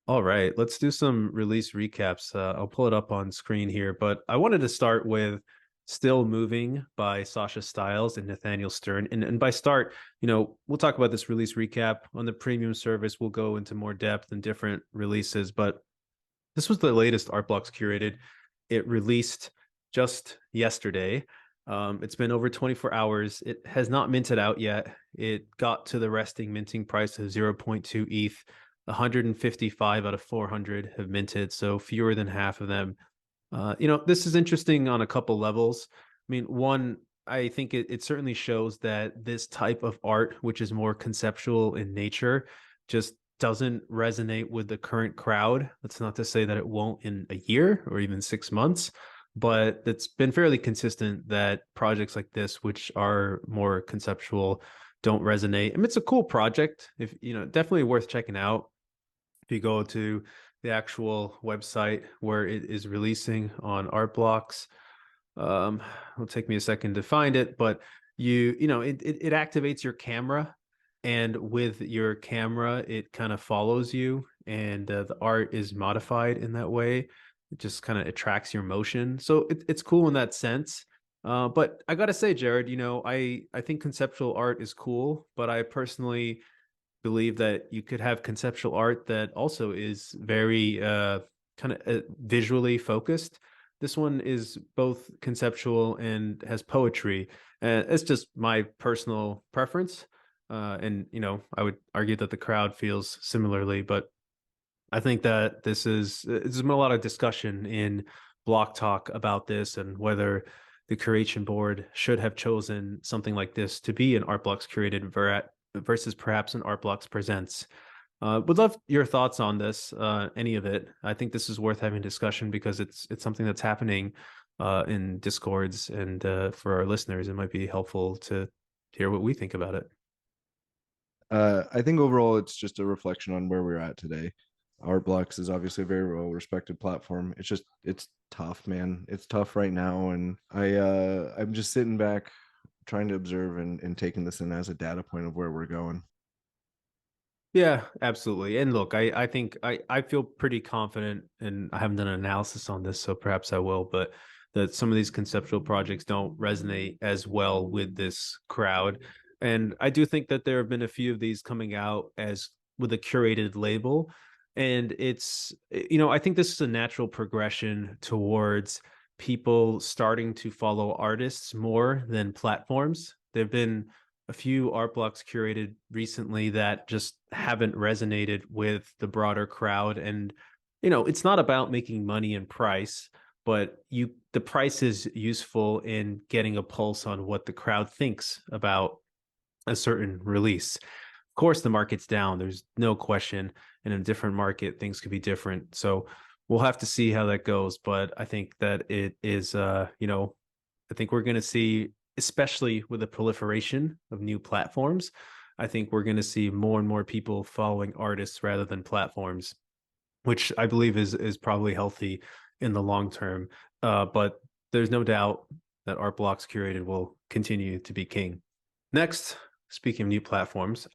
All right, let's do some release recaps. I'll pull it up on screen here, but I wanted to start with Still Moving by Sasha Stiles and Nathaniel Stern. And by start, we'll talk about this release recap on the premium service. We'll go into more depth and different releases, but this was the latest Art Blocks curated. It released just yesterday. It's been over 24 hours. It has not minted out yet. It got to the resting minting price of zero point 0.2 ETH. 155 out of 400 have minted, so fewer than half of them. This is interesting on a couple levels. I mean, one, I think it certainly shows that this type of art, which is more conceptual in nature, just doesn't resonate with the current crowd. That's not to say that it won't in a year or even 6 months, but it's been fairly consistent that projects like this, which are more conceptual, don't resonate. I mean, it's a cool project. If definitely worth checking out. If you go to the actual website where it is releasing on Art Blocks, it'll take me a second to find it, but it activates your camera, and with your camera, it kind of follows you, and the art is modified in that way. It just kind of attracts your motion, so it's cool in that sense. But I gotta say, Jared, I think conceptual art is cool, but I personally believe that you could have conceptual art that also is very kind of visually focused. This one is both conceptual and has poetry. It's just my personal preference. And, I would argue that the crowd feels similarly, but I think that there's been a lot of discussion in Block Talk about this and whether the curation board should have chosen something like this to be an Art Blocks curated versus perhaps an Art Blocks Presents. Would love your thoughts on this, any of it. I think this is worth having discussion because it's something that's happening in Discords, and for our listeners, it might be helpful to hear what we think about it. I think overall it's just a reflection on where we're at today. Art Blocks is obviously a very well respected platform. It's tough, man. It's tough right now, and I'm just sitting back trying to observe and taking this in as a data point of where we're going. Yeah, absolutely. And look, I think I feel pretty confident, and I haven't done an analysis on this, so perhaps I will, but that some of these conceptual projects don't resonate as well with this crowd. And I do think that there have been a few of these coming out as with a curated label. And I think this is a natural progression towards people starting to follow artists more than platforms. There've been a few art blocks curated recently that just haven't resonated with the broader crowd. And it's not about making money and price, but the price is useful in getting a pulse on what the crowd thinks about a certain release. Of course, the market's down, there's no question, in a different market things could be different, so we'll have to see how that goes. But I think that it is I think we're going to see, especially with the proliferation of new platforms, I think we're going to see more and more people following artists rather than platforms, which I believe is probably healthy in the long term. But there's no doubt that Art Blocks curated will continue to be king. Next, speaking of new platforms,